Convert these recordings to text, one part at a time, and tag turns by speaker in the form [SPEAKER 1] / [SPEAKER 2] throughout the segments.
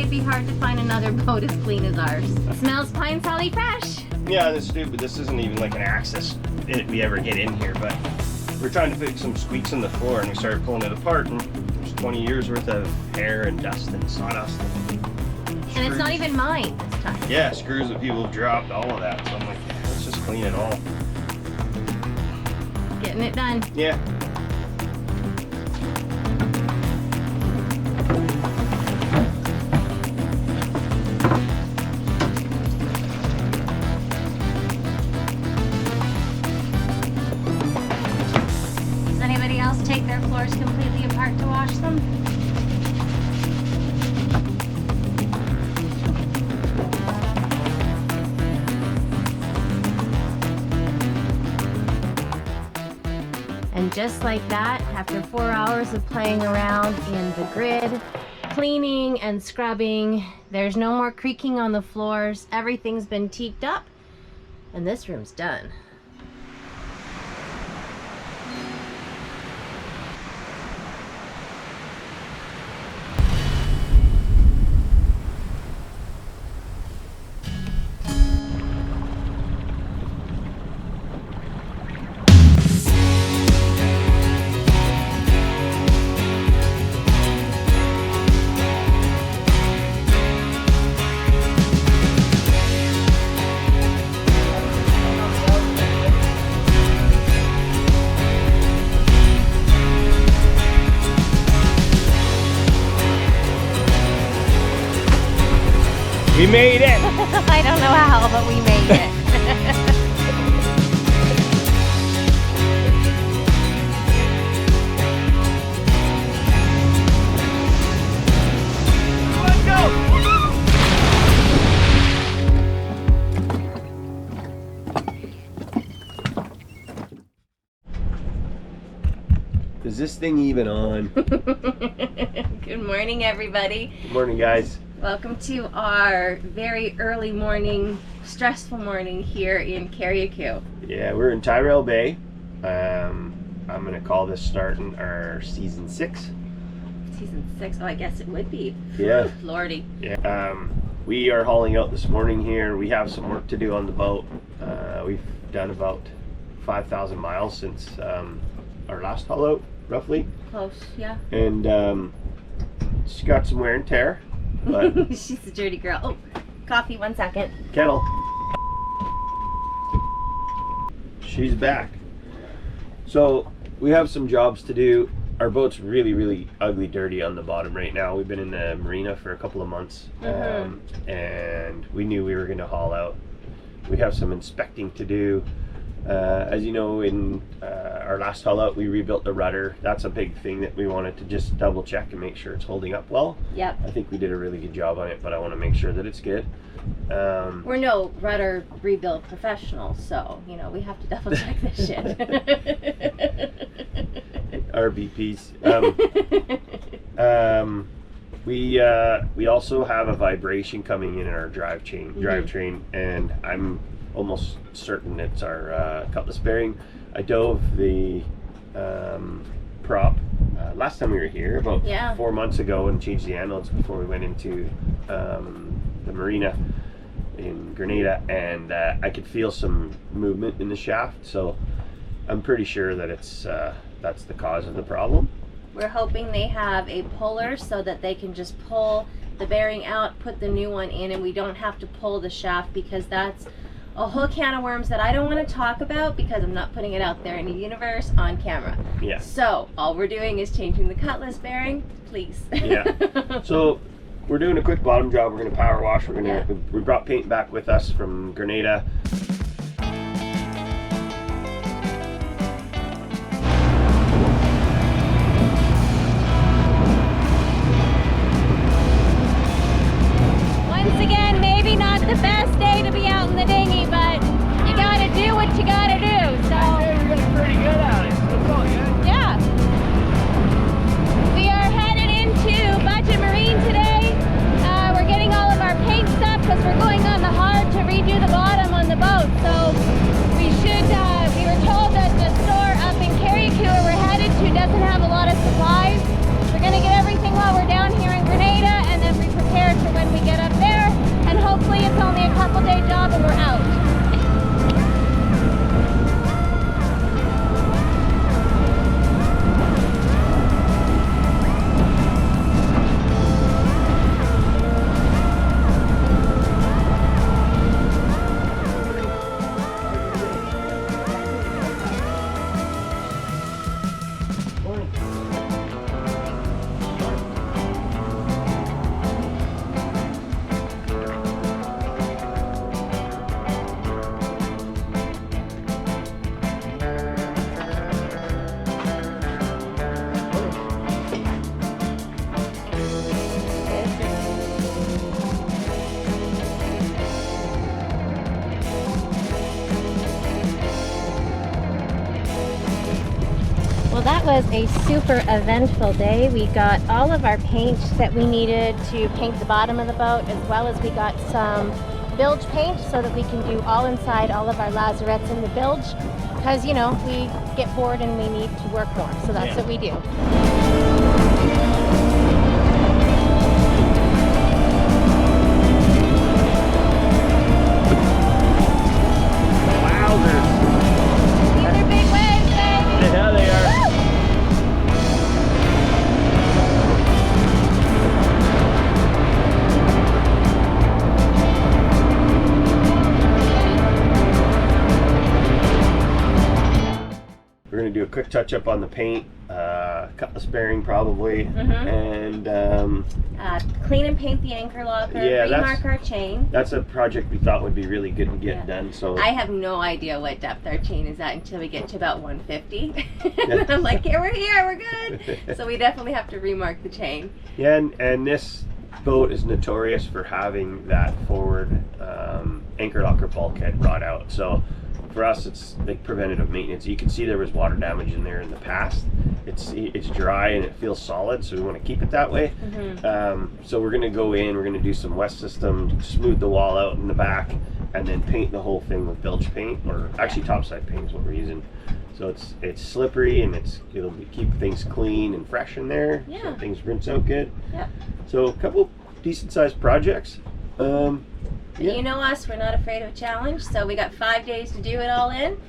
[SPEAKER 1] it'd be hard to find another boat as clean as ours. It smells pine solly fresh.
[SPEAKER 2] Yeah, this is stupid. This isn't even like an access we ever get in here, but we're trying to fix some squeaks in the floor and we started pulling it apart and there's 20 years worth of hair and dust and sawdust.
[SPEAKER 1] And it's not even mine this time.
[SPEAKER 2] Yeah, screws that people have dropped, all of that. So I'm like, let's just clean it all.
[SPEAKER 1] Getting it done.
[SPEAKER 2] Yeah.
[SPEAKER 1] Does anybody else take their floors completely apart to wash them? And just like that, after 4 hours of playing around in the grid, cleaning and scrubbing, there's no more creaking on the floors, everything's been teaked up, and this room's done.
[SPEAKER 2] We made it!
[SPEAKER 1] I don't know how, but we made it.
[SPEAKER 2] Let's go! Is this thing even on?
[SPEAKER 1] Good morning, everybody.
[SPEAKER 2] Good morning, guys.
[SPEAKER 1] Welcome to our very early morning, stressful morning here in Carriacou.
[SPEAKER 2] Yeah, we're in Tyrell Bay. I'm gonna call this starting our season 6.
[SPEAKER 1] Season 6, oh I guess it would be.
[SPEAKER 2] Yeah.
[SPEAKER 1] Lordy.
[SPEAKER 2] Yeah. We are hauling out this morning here. We have some work to do on the boat. We've done about 5,000 miles since our last haul out, roughly.
[SPEAKER 1] Close, yeah.
[SPEAKER 2] And she's got some wear and tear. But
[SPEAKER 1] she's a dirty girl. Oh, coffee, 1 second.
[SPEAKER 2] Kettle. She's back. So we have some jobs to do. Our boat's really, really ugly dirty on the bottom right now. We've been in the marina for a couple of months, and we knew we were going to haul out. We have some inspecting to do. As you know, in our last haul out, we rebuilt the rudder. That's a big thing that we wanted to just double check and make sure it's holding up well.
[SPEAKER 1] Yep.
[SPEAKER 2] I think we did a really good job on it, but I want to make sure that it's good.
[SPEAKER 1] We're no rudder rebuild professionals, so you know we have to double check this shit.
[SPEAKER 2] RBPs. We also have a vibration coming in our drivetrain, and I'm almost certain it's our cutlass bearing. I dove the prop last time we were here about 4 months ago and changed the anodes before we went into the marina in Grenada, and I could feel some movement in the shaft, so I'm pretty sure that it's that's the cause of the problem.
[SPEAKER 1] We're hoping they have a puller so that they can just pull the bearing out, put the new one in, and we don't have to pull the shaft, because that's a whole can of worms that I don't want to talk about because I'm not putting it out there in the universe on camera.
[SPEAKER 2] Yeah.
[SPEAKER 1] So all we're doing is changing the cutlass bearing, please.
[SPEAKER 2] Yeah. So we're doing a quick bottom job. We're going to power wash. We brought paint back with us from Grenada.
[SPEAKER 1] Once again, maybe not the best day to be out in the dinghy, but you gotta do what you gotta do. So
[SPEAKER 2] We're getting pretty good at it. It's all good.
[SPEAKER 1] yeah. We are headed into Budget Marine today. We're getting all of our paint stuff because we're going on the hard to redo the bottom on the Well, that was a super eventful day. We got all of our paint that we needed to paint the bottom of the boat, as well as we got some bilge paint so that we can do all inside all of our lazarettes in the bilge, because, you know, we get bored and we need to work more, so that's what we do.
[SPEAKER 2] We're going to do a quick touch up on the paint, cutlass bearing probably, and
[SPEAKER 1] clean and paint the anchor locker, remark our chain.
[SPEAKER 2] That's a project we thought would be really good to get done. So
[SPEAKER 1] I have no idea what depth our chain is at until we get to about 150. And I'm like, yeah, we're here, we're good. So we definitely have to remark the chain.
[SPEAKER 2] Yeah, and this boat is notorious for having that forward anchor locker bulkhead brought out. So for us, it's like preventative maintenance. You can see there was water damage in there in the past. It's dry and it feels solid, so we want to keep it that way. So we're going to go in, we're going to do some west system, smooth the wall out in the back, and then paint the whole thing with bilge paint, or actually topside paint is what we're using. So it's slippery and it'll keep things clean and fresh in there. So things rinse out good. So a couple decent sized projects.
[SPEAKER 1] You know us, we're not afraid of a challenge, so we got 5 days to do it all in.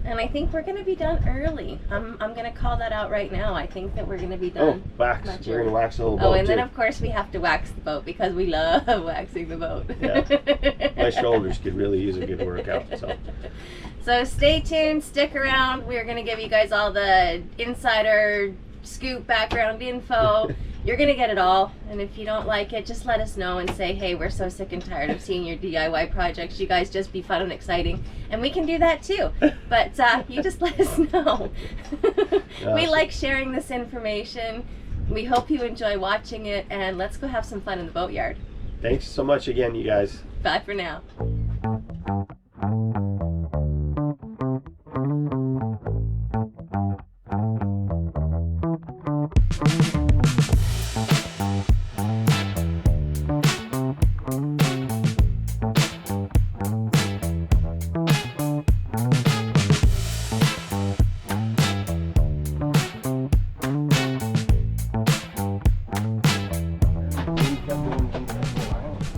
[SPEAKER 1] And I think we're going to be done early. I'm going to call that out right now. I think that we're going to be done.
[SPEAKER 2] Oh, wax. We're going to wax the whole boat.
[SPEAKER 1] Oh, and then of course we have to wax the boat because we love waxing the boat.
[SPEAKER 2] My shoulders could really use a good workout.
[SPEAKER 1] So stay tuned, stick around. We're going to give you guys all the insider scoop background info. You're gonna get it all, and if you don't like it, just let us know and say, hey, we're so sick and tired of seeing your DIY projects. You guys just be fun and exciting, and we can do that too. But you just let us know. We like sharing this information. We hope you enjoy watching it, and let's go have some fun in the boatyard.
[SPEAKER 2] Thanks so much again, you guys.
[SPEAKER 1] Bye for now.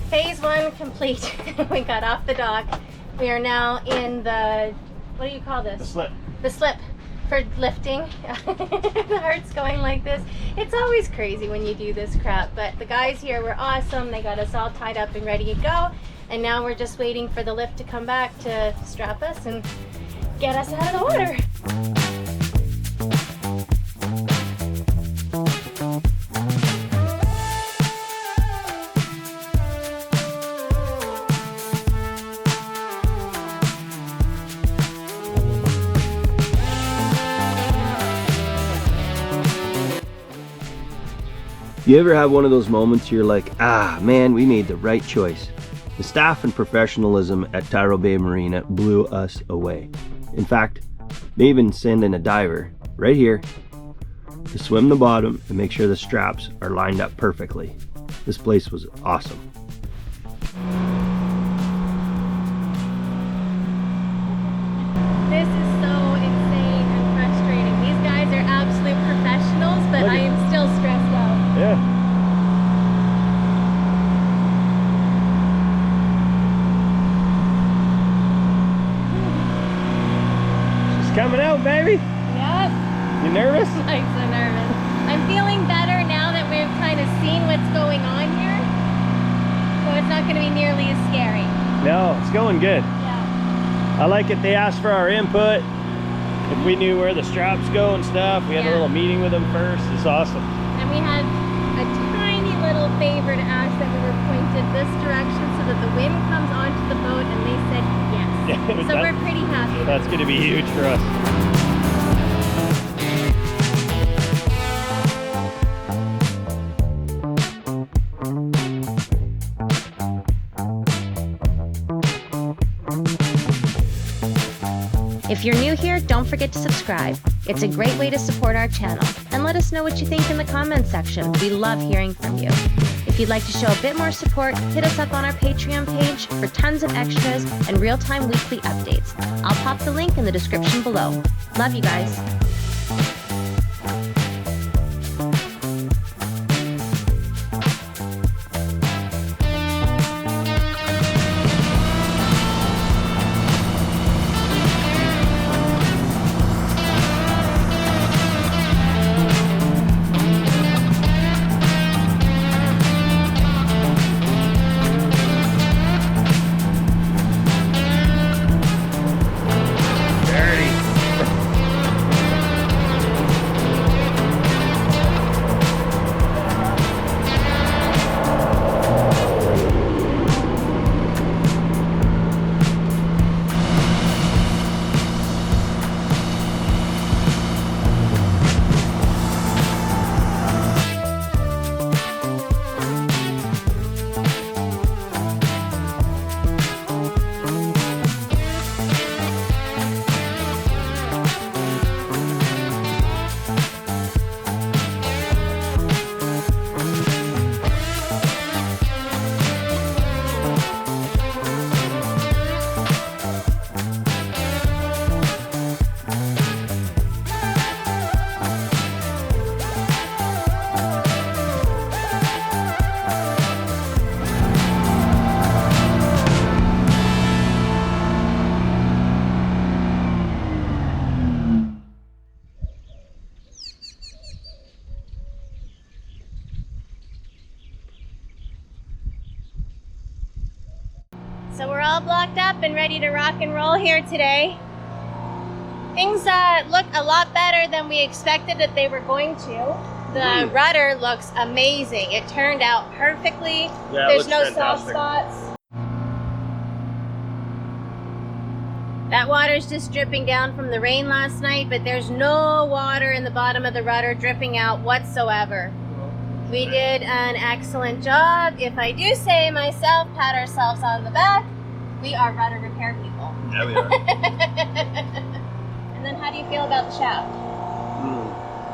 [SPEAKER 1] Phase 1 complete. We got off the dock. We are now in the, what do you call this?
[SPEAKER 2] The slip.
[SPEAKER 1] The slip for lifting. The heart's going like this. It's always crazy when you do this crap, but the guys here were awesome. They got us all tied up and ready to go. And now we're just waiting for the lift to come back to strap us and get us out of the water.
[SPEAKER 2] You ever have one of those moments you're like, ah, man, we made the right choice? The staff and professionalism at Tyrell Bay Marina blew us away. In fact, they even send in a diver right here to swim the bottom and make sure the straps are lined up perfectly. This place was awesome.
[SPEAKER 1] This is so insane and frustrating. These guys are absolute professionals, but I am still stressed out.
[SPEAKER 2] Yeah. She's coming out, baby.
[SPEAKER 1] Yep.
[SPEAKER 2] You nervous?
[SPEAKER 1] I'm so nervous. I'm feeling better now that we've kind of seen what's going on here. So it's not going to be nearly as scary.
[SPEAKER 2] No, it's going good.
[SPEAKER 1] Yeah.
[SPEAKER 2] I like it. They asked for our input. If we knew where the straps go and stuff, we had a little meeting with them first. It's awesome.
[SPEAKER 1] And we had a tiny little favor to ask that we were pointed this direction so that the wind comes onto the boat, and they said yes. So we're pretty happy.
[SPEAKER 2] That's going to be huge for us.
[SPEAKER 1] If you're new here, don't forget to subscribe. It's a great way to support our channel, and let us know what you think in the comments section. We love hearing from you. If you'd like to show a bit more support, hit us up on our Patreon page for tons of extras and real-time weekly updates. I'll pop the link in the description below. Love you guys. So we're all blocked up and ready to rock and roll here today. Things look a lot better than we expected that they were going to. The rudder looks amazing. It turned out perfectly.
[SPEAKER 2] Yeah,
[SPEAKER 1] there's no
[SPEAKER 2] fantastic.
[SPEAKER 1] soft spots. That water's just dripping down from the rain last night, but there's no water in the bottom of the rudder dripping out whatsoever. We did an excellent job. If I do say myself, pat ourselves on the back. We are rudder repair people.
[SPEAKER 2] Yeah, we are.
[SPEAKER 1] And then how do you feel about the shaft?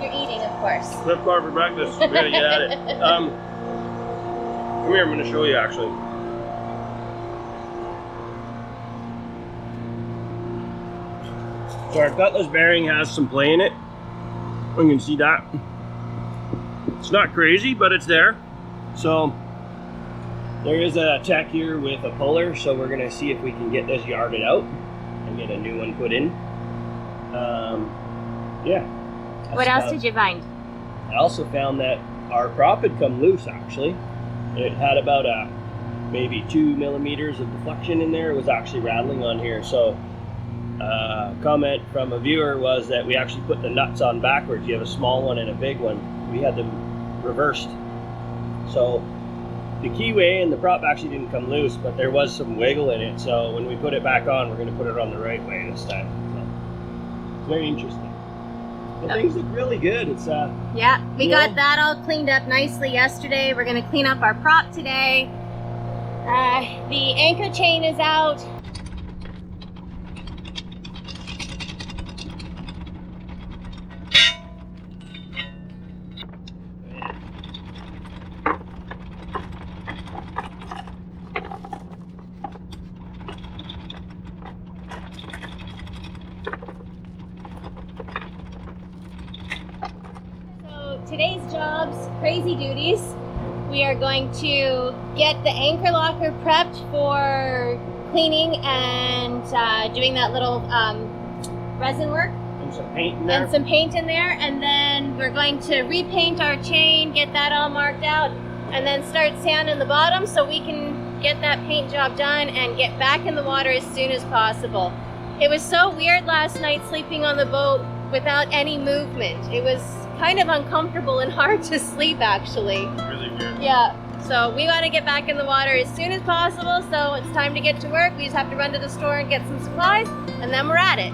[SPEAKER 1] You're eating, of course.
[SPEAKER 2] Cliff bar for breakfast. We're gonna get at it. Come here, I'm gonna show you actually. So our cutlass bearing has some play in it. You can see that. It's not crazy, but it's there. So there is a tech here with a puller, so we're gonna see if we can get this yarded out and get a new one put in. Yeah.
[SPEAKER 1] What else did you find?
[SPEAKER 2] I also found that our prop had come loose actually. It had about maybe 2 millimeters of deflection in there. It was actually rattling on here. So comment from a viewer was that we actually put the nuts on backwards. You have a small one and a big one. We had them reversed. So the keyway and the prop actually didn't come loose, but there was some wiggle in it. So when we put it back on, we're going to put it on the right way this time. So it's very interesting. But things look really good. It's
[SPEAKER 1] yeah, we got that all cleaned up nicely yesterday. We're going to clean up our prop today. The anchor chain is out. Today's jobs, crazy duties. We are going to get the anchor locker prepped for cleaning and doing that little resin work.
[SPEAKER 2] And some paint in there.
[SPEAKER 1] And some paint in there. And then we're going to repaint our chain, get that all marked out, and then start sanding the bottom so we can get that paint job done and get back in the water as soon as possible. It was so weird last night sleeping on the boat without any movement. It was kind of uncomfortable and hard to sleep actually.
[SPEAKER 2] Really weird.
[SPEAKER 1] Yeah, so we want to get back in the water as soon as possible, so it's time to get to work. We just have to run to the store and get some supplies, and then we're at it.